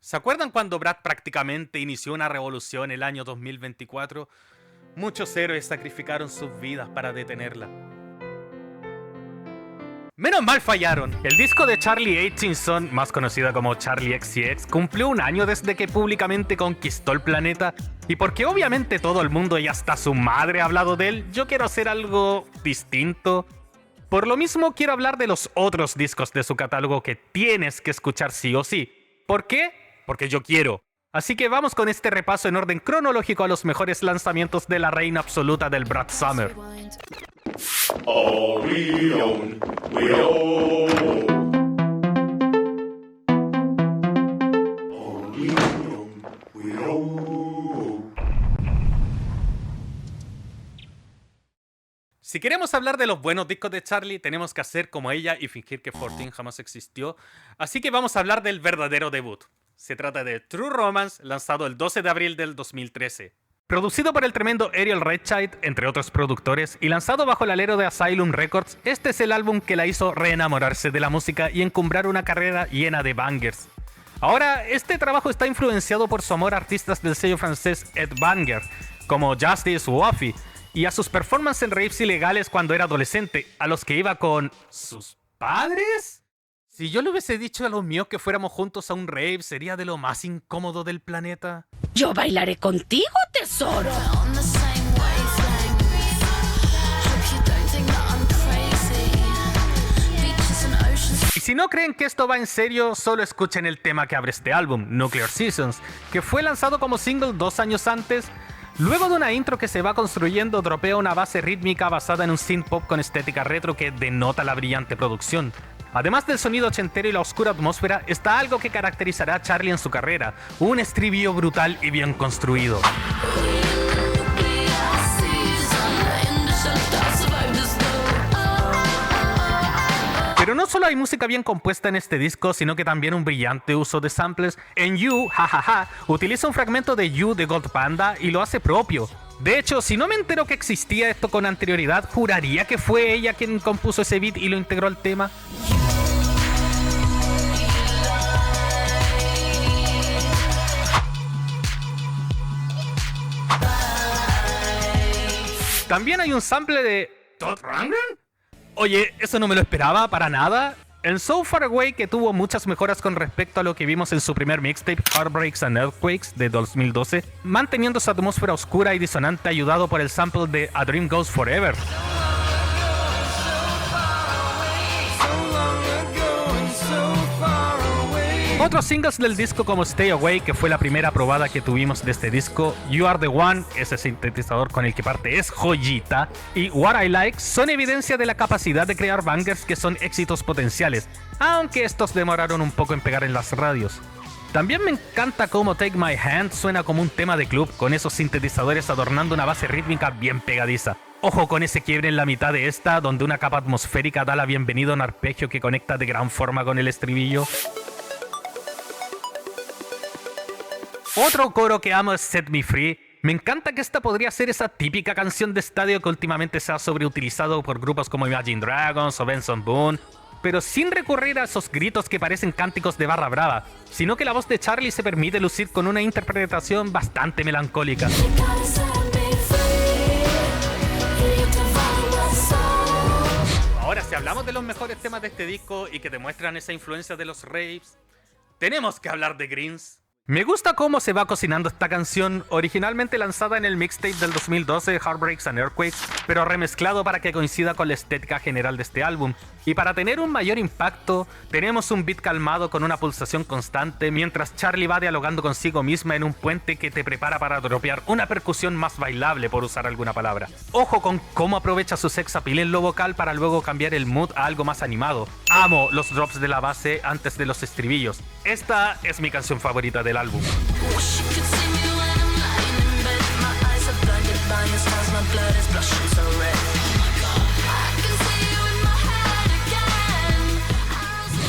¿Se acuerdan cuando Brad prácticamente inició una revolución el año 2024? Muchos héroes sacrificaron sus vidas para detenerla. Menos mal fallaron. El disco de Charlie Hutchinson, más conocida como Charlie XCX, cumplió un año desde que públicamente conquistó el planeta. Y porque obviamente todo el mundo y hasta su madre ha hablado de él, yo quiero hacer algo distinto. Por lo mismo quiero hablar de los otros discos de su catálogo que tienes que escuchar sí o sí. ¿Por qué? Porque yo quiero. Así que vamos con este repaso en orden cronológico a los mejores lanzamientos de la reina absoluta del Brad Summer. Orion, we own. Orion, we own. Si queremos hablar de los buenos discos de Charlie, tenemos que hacer como ella y fingir que 14 jamás existió. Así que vamos a hablar del verdadero debut. Se trata de True Romance, lanzado el 12 de abril del 2013. Producido por el tremendo Ariel Redchild, entre otros productores, y lanzado bajo el alero de Asylum Records, este es el álbum que la hizo reenamorarse de la música y encumbrar una carrera llena de bangers. Ahora, este trabajo está influenciado por su amor a artistas del sello francés Ed Banger, como Justice o Offy, y a sus performances en raves ilegales cuando era adolescente, a los que iba con sus padres. Si yo le hubiese dicho a los míos que fuéramos juntos a un rave, sería de lo más incómodo del planeta. Yo bailaré contigo, tesoro. Y si no creen que esto va en serio, solo escuchen el tema que abre este álbum, Nuclear Seasons, que fue lanzado como single 2 años antes. Luego de una intro que se va construyendo, dropea una base rítmica basada en un synth pop con estética retro que denota la brillante producción. Además del sonido ochentero y la oscura atmósfera, está algo que caracterizará a Charlie en su carrera, un estribillo brutal y bien construido. Pero no solo hay música bien compuesta en este disco, sino que también un brillante uso de samples. En You, jajaja, utiliza un fragmento de You de Gold Panda y lo hace propio. De hecho, si no me entero que existía esto con anterioridad, juraría que fue ella quien compuso ese beat y lo integró al tema. También hay un sample de Todd Rundgren. Oye, eso no me lo esperaba para nada. En So Far Away, que tuvo muchas mejoras con respecto a lo que vimos en su primer mixtape Heartbreaks and Earthquakes de 2012, manteniendo su atmósfera oscura y disonante ayudado por el sample de A Dream Goes Forever. Otros singles del disco como Stay Away, que fue la primera probada que tuvimos de este disco, You Are The One, ese sintetizador con el que parte es joyita, y What I Like son evidencia de la capacidad de crear bangers que son éxitos potenciales, aunque estos demoraron un poco en pegar en las radios. También me encanta cómo Take My Hand suena como un tema de club, con esos sintetizadores adornando una base rítmica bien pegadiza. Ojo con ese quiebre en la mitad de esta, donde una capa atmosférica da la bienvenida a un arpegio que conecta de gran forma con el estribillo. Otro coro que amo es Set Me Free. Me encanta que esta podría ser esa típica canción de estadio que últimamente se ha sobreutilizado por grupos como Imagine Dragons o Benson Boone, pero sin recurrir a esos gritos que parecen cánticos de barra brava, sino que la voz de Charlie se permite lucir con una interpretación bastante melancólica. Ahora, si hablamos de los mejores temas de este disco y que demuestran esa influencia de los raves, tenemos que hablar de Greens. Me gusta cómo se va cocinando esta canción, originalmente lanzada en el mixtape del 2012 Heartbreaks and Earthquakes, pero remezclado para que coincida con la estética general de este álbum. Y para tener un mayor impacto, tenemos un beat calmado con una pulsación constante, mientras Charlie va dialogando consigo misma en un puente que te prepara para dropear una percusión más bailable, por usar alguna palabra. Ojo con cómo aprovecha su sex appeal en lo vocal para luego cambiar el mood a algo más animado. Amo los drops de la base antes de los estribillos. Esta es mi canción favorita del álbum.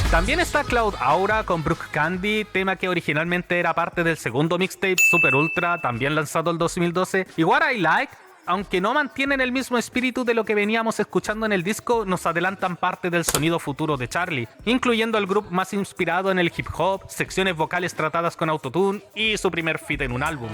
También está Cloud Aura con Brooke Candy, tema que originalmente era parte del segundo mixtape Super Ultra, también lanzado el 2012, y What I Like, aunque no mantienen el mismo espíritu de lo que veníamos escuchando en el disco, nos adelantan parte del sonido futuro de Charlie, incluyendo el groove más inspirado en el hip hop, secciones vocales tratadas con autotune y su primer feat en un álbum.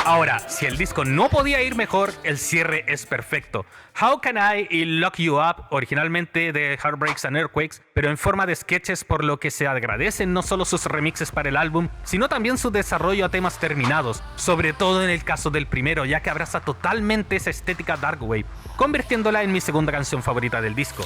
Ahora, si el disco no podía ir mejor, el cierre es perfecto. How Can I y Lock You Up, originalmente de Heartbreaks and Earthquakes, pero en forma de sketches, por lo que se agradecen no solo sus remixes para el álbum, sino también su desarrollo a temas terminados, sobre todo en el caso del primero, ya que abraza totalmente esa estética dark wave, convirtiéndola en mi segunda canción favorita del disco.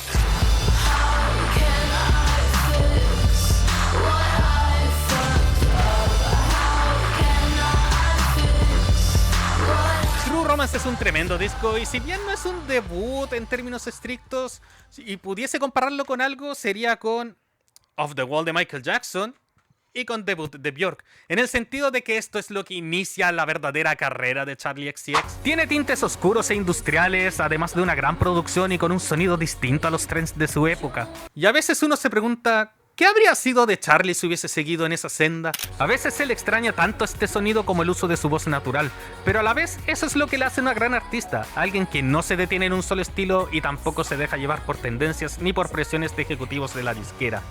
Romance es un tremendo disco y si bien no es un debut en términos estrictos y pudiese compararlo con algo, sería con Off the Wall de Michael Jackson y con Debut de Björk, en el sentido de que esto es lo que inicia la verdadera carrera de Charli XCX. Tiene tintes oscuros e industriales, además de una gran producción y con un sonido distinto a los trends de su época. Y a veces uno se pregunta, ¿qué habría sido de Charli si hubiese seguido en esa senda? A veces él extraña tanto este sonido como el uso de su voz natural, pero a la vez eso es lo que le hace una gran artista, alguien que no se detiene en un solo estilo y tampoco se deja llevar por tendencias ni por presiones de ejecutivos de la disquera.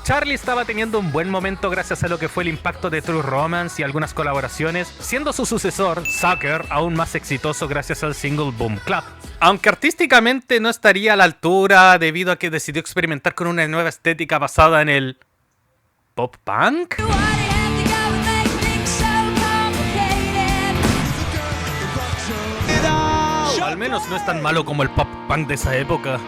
Charli estaba teniendo un buen momento gracias a lo que fue el impacto de True Romance y algunas colaboraciones, siendo su sucesor, Sucker, aún más exitoso gracias al single Boom Clap. Aunque artísticamente no estaría a la altura debido a que decidió experimentar con una nueva estética basada en el pop punk. Al menos no es tan malo como el pop punk de esa época.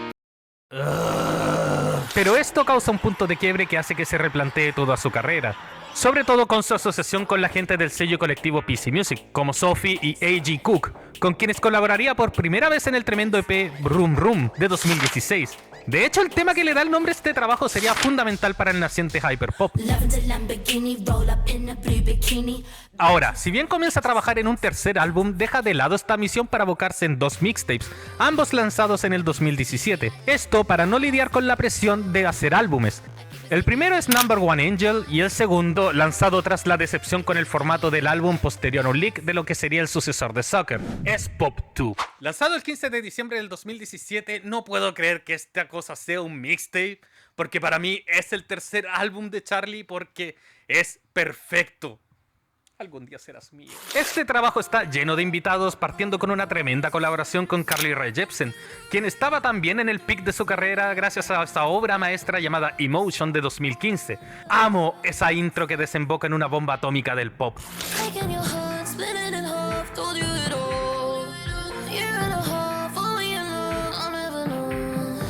Pero esto causa un punto de quiebre que hace que se replantee toda su carrera, sobre todo con su asociación con la gente del sello colectivo PC Music, como Sophie y A.G. Cook, con quienes colaboraría por primera vez en el tremendo EP Vroom Vroom de 2016. De hecho, el tema que le da el nombre a este trabajo sería fundamental para el naciente hyperpop. Ahora, si bien comienza a trabajar en un tercer álbum, deja de lado esta misión para abocarse en 2 mixtapes, ambos lanzados en el 2017. Esto para no lidiar con la presión de hacer álbumes. El primero es Number One Angel y el segundo, lanzado tras la decepción con el formato del álbum posterior a un leak de lo que sería el sucesor de Sucker, es Pop 2. Lanzado el 15 de diciembre del 2017, no puedo creer que esta cosa sea un mixtape, porque para mí es el tercer álbum de Charli porque es perfecto. Algún día serás mío. Este trabajo está lleno de invitados, partiendo con una tremenda colaboración con Carly Rae Jepsen, quien estaba también en el pic de su carrera gracias a esta obra maestra llamada Emotion de 2015. Amo esa intro que desemboca en una bomba atómica del pop.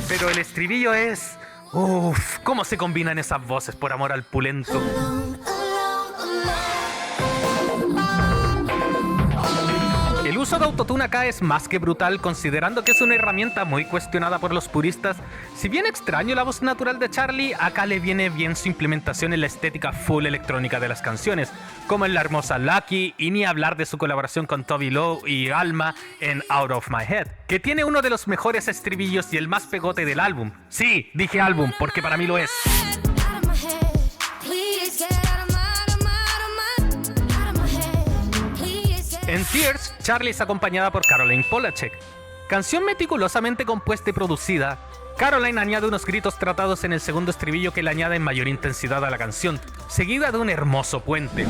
Pero el estribillo es... uff, cómo se combinan esas voces por amor al pulento. El uso de autotune acá es más que brutal, considerando que es una herramienta muy cuestionada por los puristas. Si bien extraño la voz natural de Charli, acá le viene bien su implementación en la estética full electrónica de las canciones, como en la hermosa Lucky, y ni hablar de su colaboración con Toby Lowe y Alma en Out of My Head, que tiene uno de los mejores estribillos y el más pegote del álbum. Sí, dije álbum, porque para mí lo es. En Tears, Charli es acompañada por Caroline Polachek. Canción meticulosamente compuesta y producida, Caroline añade unos gritos tratados en el segundo estribillo que le añaden mayor intensidad a la canción, seguida de un hermoso puente.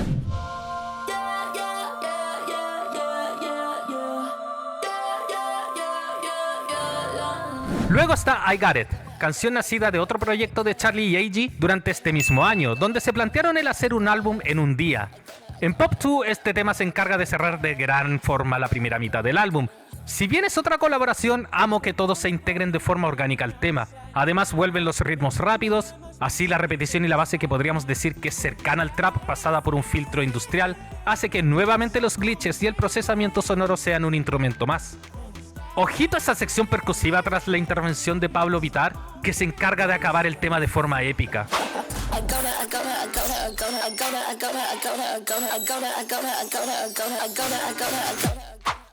Luego está I Got It, canción nacida de otro proyecto de Charli y A.G. durante este mismo año, donde se plantearon el hacer un álbum en un día. En Pop 2, este tema se encarga de cerrar de gran forma la primera mitad del álbum. Si bien es otra colaboración, amo que todos se integren de forma orgánica al tema. Además vuelven los ritmos rápidos, así la repetición y la base que podríamos decir que es cercana al trap pasada por un filtro industrial, hace que nuevamente los glitches y el procesamiento sonoro sean un instrumento más. Ojito a esa sección percusiva tras la intervención de Pablo Vittar, que se encarga de acabar el tema de forma épica.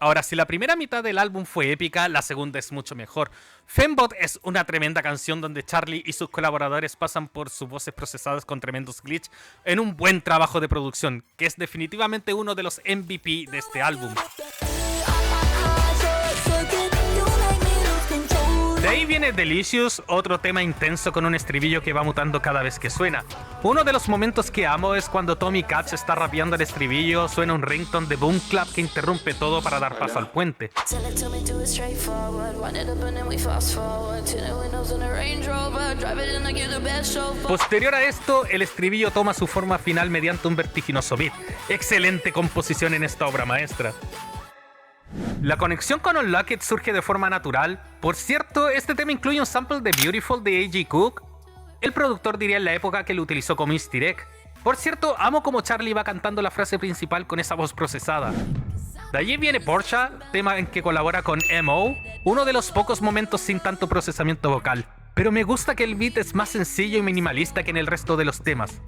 Ahora, si la primera mitad del álbum fue épica, la segunda es mucho mejor. Fembot es una tremenda canción donde Charlie y sus colaboradores pasan por sus voces procesadas con tremendos glitches en un buen trabajo de producción, que es definitivamente uno de los MVP de este álbum. De ahí viene Delicious, otro tema intenso con un estribillo que va mutando cada vez que suena. Uno de los momentos que amo es cuando Tommy Katz está rapeando el estribillo, suena un ringtone de Boom Clap que interrumpe todo para dar paso al puente. Posterior a esto, el estribillo toma su forma final mediante un vertiginoso beat. Excelente composición en esta obra maestra. La conexión con Unlocked surge de forma natural. Por cierto, este tema incluye un sample de Beautiful de A.G. Cook. El productor diría en la época que lo utilizó como easter egg. Por cierto, amo como Charlie va cantando la frase principal con esa voz procesada. De allí viene Porsche, tema en que colabora con M.O., uno de los pocos momentos sin tanto procesamiento vocal. Pero me gusta que el beat es más sencillo y minimalista que en el resto de los temas.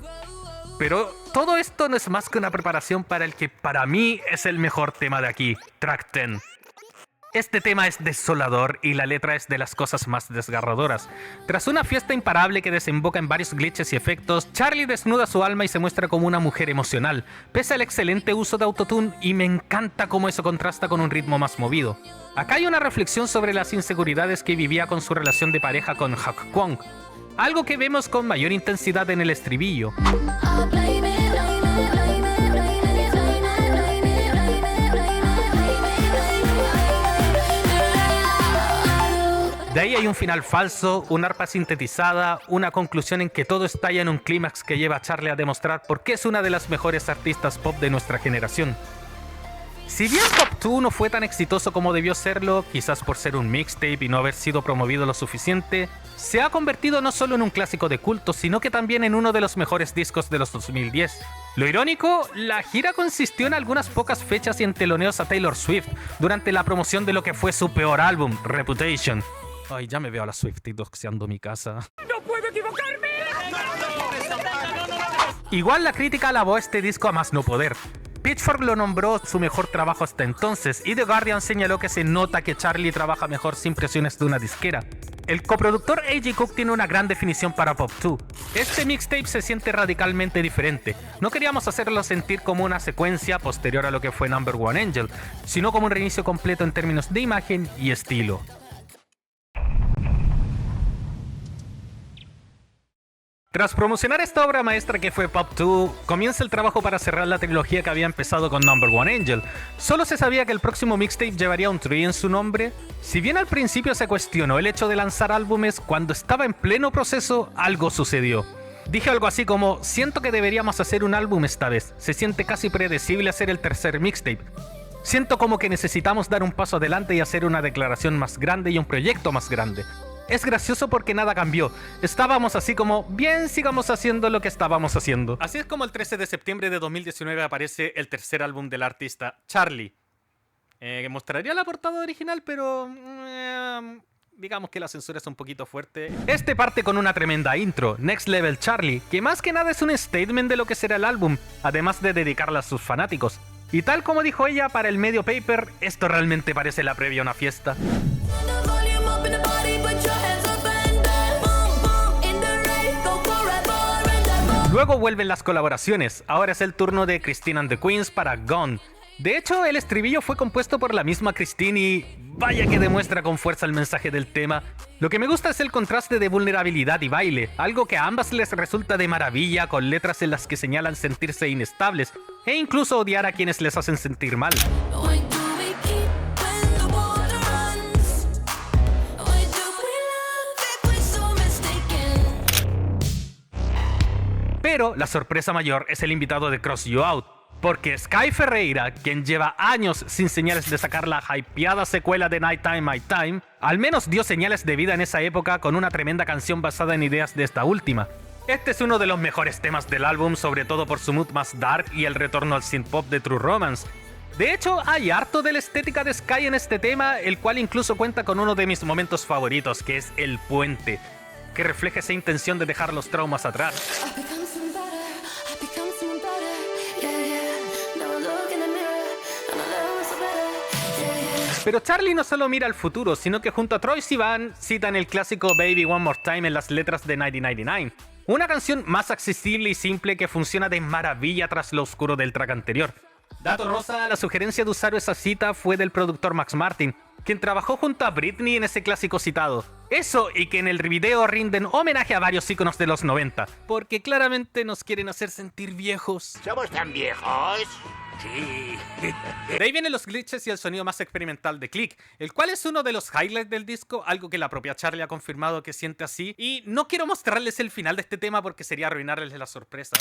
Pero todo esto no es más que una preparación para el que para mí es el mejor tema de aquí, Track 10. Este tema es desolador y la letra es de las cosas más desgarradoras. Tras una fiesta imparable que desemboca en varios glitches y efectos, Charlie desnuda su alma y se muestra como una mujer emocional, pese al excelente uso de autotune, y me encanta cómo eso contrasta con un ritmo más movido. Acá hay una reflexión sobre las inseguridades que vivía con su relación de pareja con Hak Kwon, algo que vemos con mayor intensidad en el estribillo. De ahí hay un final falso, un arpa sintetizada, una conclusión en que todo estalla en un clímax que lleva a Charlie a demostrar por qué es una de las mejores artistas pop de nuestra generación. Si bien Pop 2 no fue tan exitoso como debió serlo, quizás por ser un mixtape y no haber sido promovido lo suficiente, se ha convertido no solo en un clásico de culto, sino que también en uno de los mejores discos de los 2010. Lo irónico, la gira consistió en algunas pocas fechas y en teloneos a Taylor Swift durante la promoción de lo que fue su peor álbum, Reputation. Ay, ya me veo a la Swiftie doxeando mi casa. ¡No puedo equivocarme! Igual la crítica alabó este disco a más no poder. Pitchfork lo nombró su mejor trabajo hasta entonces y The Guardian señaló que se nota que Charlie trabaja mejor sin presiones de una disquera. El coproductor A.G. Cook tiene una gran definición para Pop 2. Este mixtape se siente radicalmente diferente. No queríamos hacerlo sentir como una secuencia posterior a lo que fue Number One Angel, sino como un reinicio completo en términos de imagen y estilo. Tras promocionar esta obra maestra que fue Pop 2, comienza el trabajo para cerrar la trilogía que había empezado con Number One Angel. Solo se sabía que el próximo mixtape llevaría un tree en su nombre. Si bien al principio se cuestionó el hecho de lanzar álbumes, cuando estaba en pleno proceso, algo sucedió. Dije algo así como, siento que deberíamos hacer un álbum esta vez, se siente casi predecible hacer el tercer mixtape. Siento como que necesitamos dar un paso adelante y hacer una declaración más grande y un proyecto más grande. Es gracioso porque nada cambió. Estábamos así como, bien, sigamos haciendo lo que estábamos haciendo. Así es como el 13 de septiembre de 2019 aparece el tercer álbum del artista, Charlie. Mostraría la portada original, pero digamos que la censura es un poquito fuerte. Este parte con una tremenda intro, Next Level Charlie, que más que nada es un statement de lo que será el álbum, además de dedicarla a sus fanáticos. Y tal como dijo ella para el medio paper, esto realmente parece la previa a una fiesta. Luego vuelven las colaboraciones, ahora es el turno de Christine and the Queens para Gone. De hecho, el estribillo fue compuesto por la misma Christine y vaya que demuestra con fuerza el mensaje del tema. Lo que me gusta es el contraste de vulnerabilidad y baile, algo que a ambas les resulta de maravilla, con letras en las que señalan sentirse inestables e incluso odiar a quienes les hacen sentir mal. Pero la sorpresa mayor es el invitado de Cross You Out, porque Sky Ferreira, quien lleva años sin señales de sacar la hypeada secuela de Nighttime My Time, al menos dio señales de vida en esa época con una tremenda canción basada en ideas de esta última. Este es uno de los mejores temas del álbum, sobre todo por su mood más dark y el retorno al synth-pop de True Romance. De hecho, hay harto de la estética de Sky en este tema, el cual incluso cuenta con uno de mis momentos favoritos, que es el puente, que refleja esa intención de dejar los traumas atrás. Pero Charlie no solo mira al futuro, sino que junto a Troye Sivan citan el clásico Baby One More Time en las letras de 1999. Una canción más accesible y simple que funciona de maravilla tras lo oscuro del track anterior. Dato rosa, la sugerencia de usar esa cita fue del productor Max Martin, quien trabajó junto a Britney en ese clásico citado. Eso y que en el video rinden homenaje a varios íconos de los 90, porque claramente nos quieren hacer sentir viejos. ¿Somos tan viejos? Sí. De ahí vienen los glitches y el sonido más experimental de Click, el cual es uno de los highlights del disco, algo que la propia Charlie ha confirmado que siente así, y no quiero mostrarles el final de este tema porque sería arruinarles la sorpresa.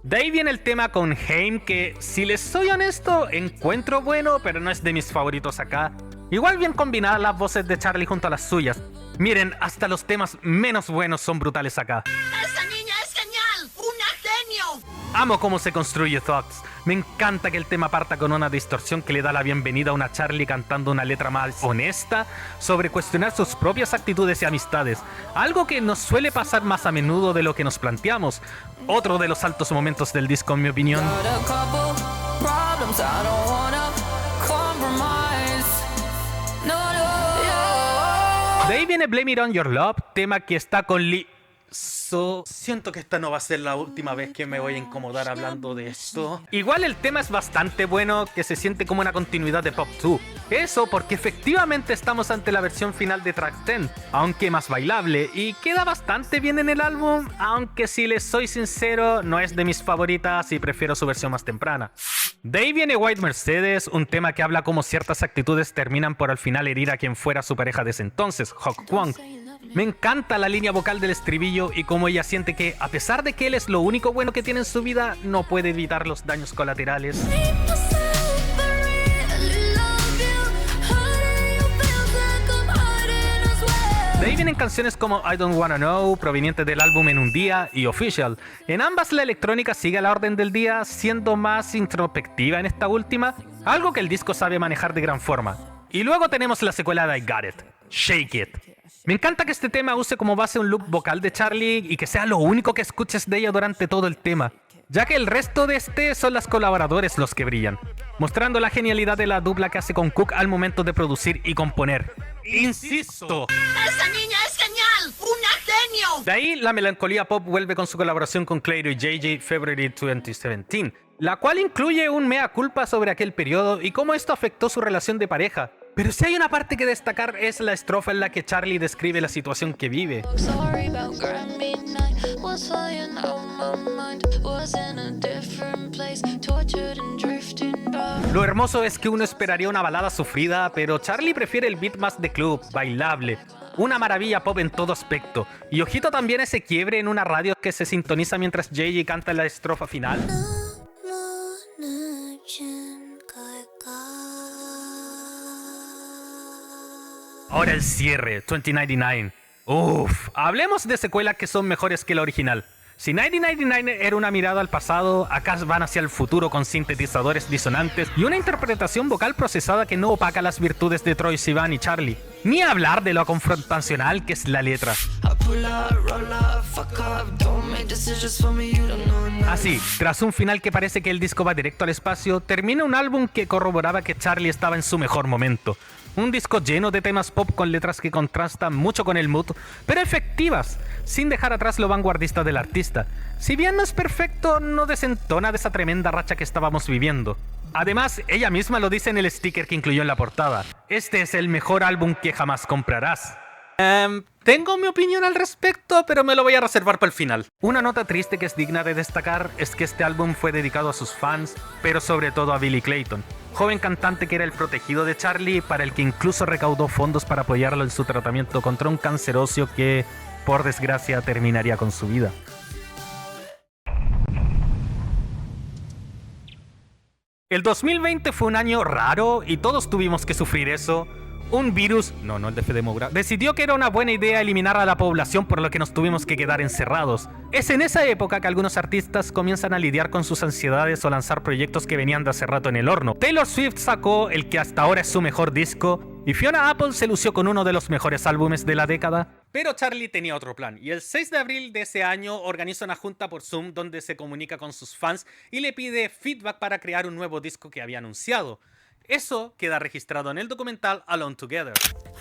De ahí viene el tema con Haim, que si les soy honesto, encuentro bueno, pero no es de mis favoritos acá. Igual bien combinadas las voces de Charlie junto a las suyas. Miren, hasta los temas menos buenos son brutales acá. ¡Esa niña es genial! ¡Una genio! Amo cómo se construye Thoughts. Me encanta que el tema parta con una distorsión que le da la bienvenida a una Charlie cantando una letra más honesta sobre cuestionar sus propias actitudes y amistades. Algo que nos suele pasar más a menudo de lo que nos planteamos. Otro de los altos momentos del disco, en mi opinión. De ahí viene Blame It On Your Love, tema que está con siento que esta no va a ser la última vez que me voy a incomodar hablando de esto. Igual el tema es bastante bueno, que se siente como una continuidad de Pop 2. Eso porque efectivamente estamos ante la versión final de Track 10, aunque más bailable, y queda bastante bien en el álbum, aunque si les soy sincero, no es de mis favoritas y prefiero su versión más temprana. De ahí viene White Mercedes, un tema que habla como ciertas actitudes terminan por al final herir a quien fuera su pareja de ese entonces, Hawk Kwang. Me encanta la línea vocal del estribillo y cómo ella siente que, a pesar de que él es lo único bueno que tiene en su vida, no puede evitar los daños colaterales. De ahí vienen canciones como I Don't Wanna Know, provenientes del álbum En un Día, y Official. En ambas la electrónica sigue la orden del día, siendo más introspectiva en esta última, algo que el disco sabe manejar de gran forma. Y luego tenemos la secuela de I Got It, Shake It. Me encanta que este tema use como base un loop vocal de Charlie y que sea lo único que escuches de ella durante todo el tema, ya que el resto de este son los colaboradores los que brillan, mostrando la genialidad de la dupla que hace con Cook al momento de producir y componer. ¡Insisto! ¡Esa niña es genial! ¡Una genio! De ahí la melancolía pop vuelve con su colaboración con Clairo y JJ February 2017, la cual incluye un mea culpa sobre aquel periodo y cómo esto afectó su relación de pareja. Pero si hay una parte que destacar es la estrofa en la que Charlie describe la situación que vive. Lo hermoso es que uno esperaría una balada sufrida, pero Charlie prefiere el beat más de club, bailable. Una maravilla pop en todo aspecto. Y ojito también ese quiebre en una radio que se sintoniza mientras JJ canta la estrofa final. Ahora el cierre, 2099. Uff, hablemos de secuelas que son mejores que la original. Si 1999 era una mirada al pasado, acá van hacia el futuro con sintetizadores disonantes y una interpretación vocal procesada que no opaca las virtudes de Troye Sivan y Charlie. Ni hablar de lo confrontacional que es la letra. Así, tras un final que parece que el disco va directo al espacio, termina un álbum que corroboraba que Charlie estaba en su mejor momento. Un disco lleno de temas pop con letras que contrastan mucho con el mood, pero efectivas, sin dejar atrás lo vanguardista del artista. Si bien no es perfecto, no desentona de esa tremenda racha que estábamos viviendo. Además, ella misma lo dice en el sticker que incluyó en la portada. Este es el mejor álbum que jamás comprarás. Tengo mi opinión al respecto, pero me lo voy a reservar para el final. Una nota triste que es digna de destacar es que este álbum fue dedicado a sus fans, pero sobre todo a Billy Clayton, joven cantante que era el protegido de Charlie, para el que incluso recaudó fondos para apoyarlo en su tratamiento contra un cáncer óseo que, por desgracia, terminaría con su vida. El 2020 fue un año raro y todos tuvimos que sufrir eso. Un virus, no el de Fedemogra, decidió que era una buena idea eliminar a la población, por lo que nos tuvimos que quedar encerrados. Es en esa época que algunos artistas comienzan a lidiar con sus ansiedades o lanzar proyectos que venían de hace rato en el horno. Taylor Swift sacó el que hasta ahora es su mejor disco, y Fiona Apple se lució con uno de los mejores álbumes de la década. Pero Charlie tenía otro plan, y el 6 de abril de ese año organiza una junta por Zoom donde se comunica con sus fans y le pide feedback para crear un nuevo disco que había anunciado. Eso queda registrado en el documental Alone Together.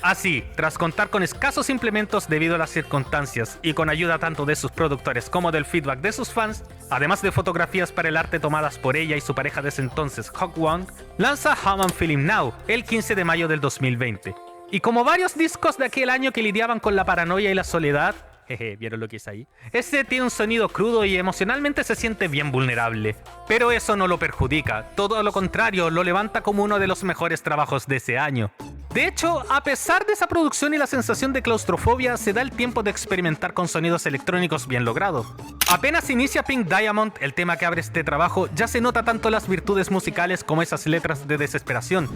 Así, tras contar con escasos implementos debido a las circunstancias y con ayuda tanto de sus productores como del feedback de sus fans, además de fotografías para el arte tomadas por ella y su pareja de ese entonces, Hawk Wong, lanza How I'm Feeling Now el 15 de mayo del 2020. Y como varios discos de aquel año que lidiaban con la paranoia y la soledad, jeje, ¿vieron lo que hice ahí? Este tiene un sonido crudo y emocionalmente se siente bien vulnerable. Pero eso no lo perjudica, todo lo contrario, lo levanta como uno de los mejores trabajos de ese año. De hecho, a pesar de esa producción y la sensación de claustrofobia, se da el tiempo de experimentar con sonidos electrónicos bien logrados. Apenas inicia Pink Diamond, el tema que abre este trabajo, ya se nota tanto las virtudes musicales como esas letras de desesperación.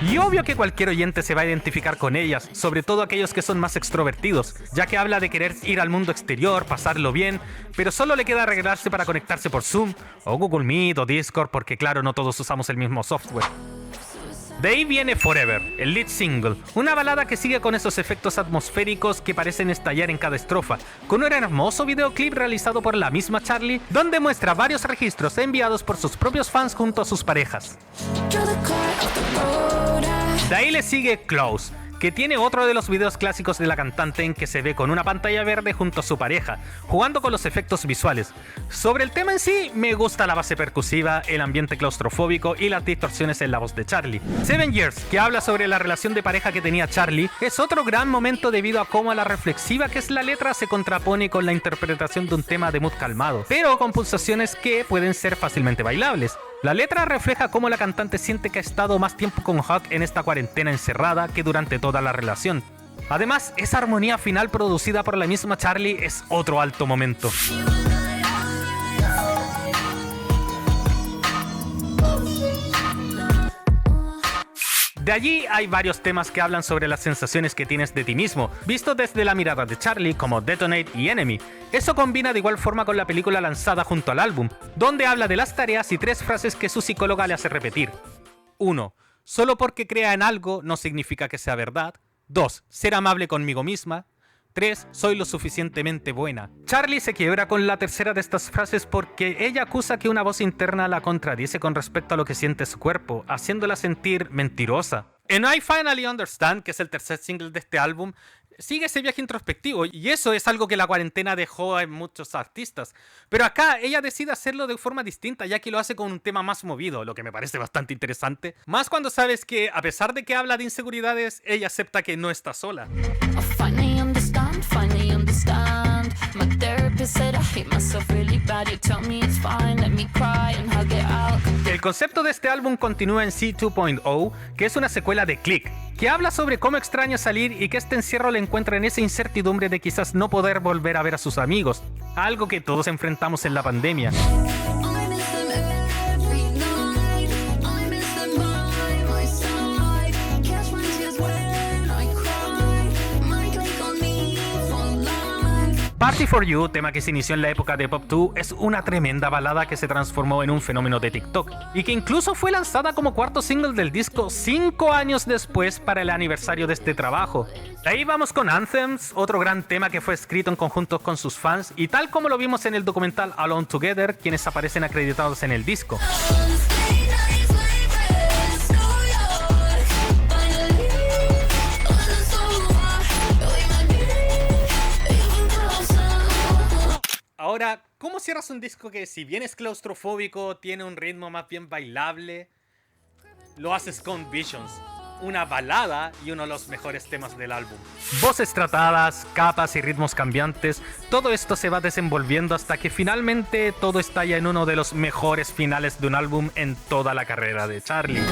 Y obvio que cualquier oyente se va a identificar con ellas, sobre todo aquellos que son más extrovertidos, ya que habla de querer ir al mundo exterior, pasarlo bien, pero solo le queda arreglarse para conectarse por Zoom, o Google Meet, o Discord, porque claro, no todos usamos el mismo software. De ahí viene Forever, el lead single, una balada que sigue con esos efectos atmosféricos que parecen estallar en cada estrofa, con un hermoso videoclip realizado por la misma Charlie, donde muestra varios registros enviados por sus propios fans junto a sus parejas. De ahí le sigue Close, que tiene otro de los videos clásicos de la cantante en que se ve con una pantalla verde junto a su pareja, jugando con los efectos visuales. Sobre el tema en sí, me gusta la base percusiva, el ambiente claustrofóbico y las distorsiones en la voz de Charlie. 7 Years, que habla sobre la relación de pareja que tenía Charlie, es otro gran momento debido a cómo la reflexiva que es la letra se contrapone con la interpretación de un tema de mood calmado, pero con pulsaciones que pueden ser fácilmente bailables. La letra refleja cómo la cantante siente que ha estado más tiempo con Hawk en esta cuarentena encerrada que durante toda la relación. Además, esa armonía final producida por la misma Charlie es otro alto momento. De allí hay varios temas que hablan sobre las sensaciones que tienes de ti mismo, visto desde la mirada de Charlie como Detonate y Enemy. Eso combina de igual forma con la película lanzada junto al álbum, donde habla de las tareas y 3 frases que su psicóloga le hace repetir. 1. Solo porque crea en algo no significa que sea verdad. 2. Ser amable conmigo misma. 3. Soy lo suficientemente buena. Charlie se quiebra con la tercera de estas frases porque ella acusa que una voz interna la contradice con respecto a lo que siente su cuerpo, haciéndola sentir mentirosa. En I Finally Understand, que es el tercer single de este álbum, sigue ese viaje introspectivo y eso es algo que la cuarentena dejó en muchos artistas. Pero acá ella decide hacerlo de forma distinta, ya que lo hace con un tema más movido, lo que me parece bastante interesante. Más cuando sabes que, a pesar de que habla de inseguridades, ella acepta que no está sola. Finally understand. My therapist said I hate myself really bad. You tell me it's fine, let me cry and hug it out. El concepto de este álbum continúa en C 2.0, que es una secuela de Click, que habla sobre cómo extraña salir y que este encierro le encuentra en esa incertidumbre de quizás no poder volver a ver a sus amigos, algo que todos enfrentamos en la pandemia. Party for You, tema que se inició en la época de Pop 2, es una tremenda balada que se transformó en un fenómeno de TikTok y que incluso fue lanzada como cuarto single del disco 5 años después para el aniversario de este trabajo. De ahí vamos con Anthems, otro gran tema que fue escrito en conjunto con sus fans y tal como lo vimos en el documental Alone Together, quienes aparecen acreditados en el disco. Ahora, ¿cómo cierras un disco que, si bien es claustrofóbico, tiene un ritmo más bien bailable? Lo haces con Visions, una balada y uno de los mejores temas del álbum. Voces tratadas, capas y ritmos cambiantes, todo esto se va desenvolviendo hasta que finalmente todo estalla en uno de los mejores finales de un álbum en toda la carrera de Charlie.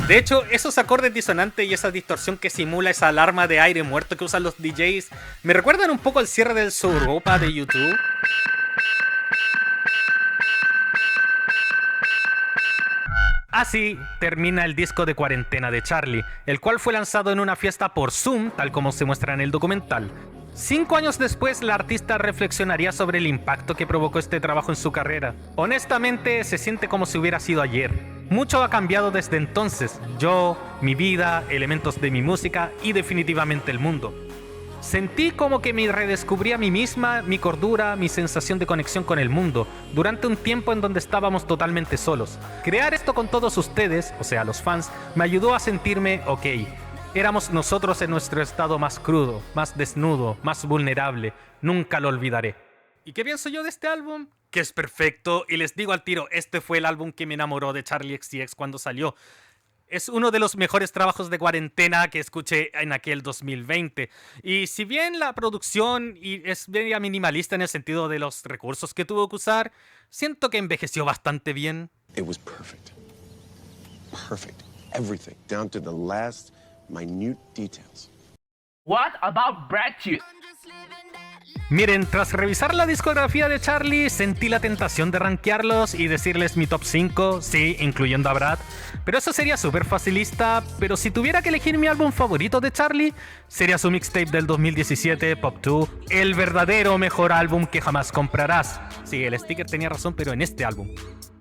De hecho, esos acordes disonantes y esa distorsión que simula esa alarma de aire muerto que usan los DJs me recuerdan un poco al cierre del Europa de YouTube. Así termina el disco de cuarentena de Charlie, el cual fue lanzado en una fiesta por Zoom, tal como se muestra en el documental. 5 años después, la artista reflexionaría sobre el impacto que provocó este trabajo en su carrera. Honestamente, se siente como si hubiera sido ayer. Mucho ha cambiado desde entonces, yo, mi vida, elementos de mi música y definitivamente el mundo. Sentí como que me redescubrí a mí misma, mi cordura, mi sensación de conexión con el mundo, durante un tiempo en donde estábamos totalmente solos. Crear esto con todos ustedes, o sea, los fans, me ayudó a sentirme ok. Éramos nosotros en nuestro estado más crudo, más desnudo, más vulnerable. Nunca lo olvidaré. ¿Y qué pienso yo de este álbum? Que es perfecto, y les digo al tiro, este fue el álbum que me enamoró de Charli XCX cuando salió. Es uno de los mejores trabajos de cuarentena que escuché en aquel 2020. Y si bien la producción es media minimalista en el sentido de los recursos que tuvo que usar, siento que envejeció bastante bien. It was perfect. Perfect. Everything, down to the last minute details. What about Bratches? Miren, tras revisar la discografía de Charli, sentí la tentación de rankearlos y decirles mi top 5, sí, incluyendo a Brad. Pero eso sería súper facilista, pero si tuviera que elegir mi álbum favorito de Charli, sería su mixtape del 2017, Pop 2, el verdadero mejor álbum que jamás comprarás. Sí, el sticker tenía razón, pero en este álbum.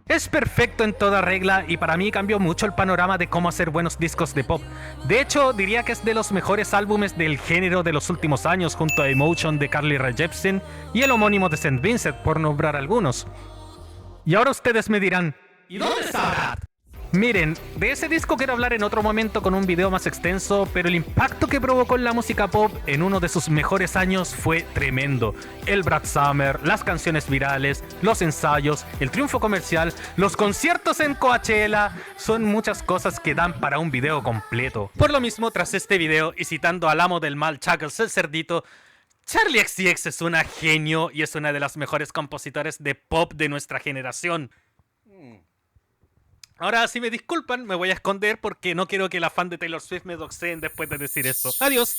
Es perfecto en toda regla y para mí cambió mucho el panorama de cómo hacer buenos discos de pop. De hecho, diría que es de los mejores álbumes del género de los últimos años junto a Emotion de Carly Rae Jepsen y el homónimo de St. Vincent, por nombrar algunos. Y ahora ustedes me dirán, ¿y dónde está Brad? Miren, de ese disco quiero hablar en otro momento con un video más extenso, pero el impacto que provocó en la música pop en uno de sus mejores años fue tremendo. El Brad Summer, las canciones virales, los ensayos, el triunfo comercial, los conciertos en Coachella, son muchas cosas que dan para un video completo. Por lo mismo, tras este video y citando al amo del mal Chuckles el Cerdito, Charli XCX es una genio y es una de las mejores compositores de pop de nuestra generación. Ahora, si me disculpan, me voy a esconder porque no quiero que la fan de Taylor Swift me doxeen después de decir eso. Adiós.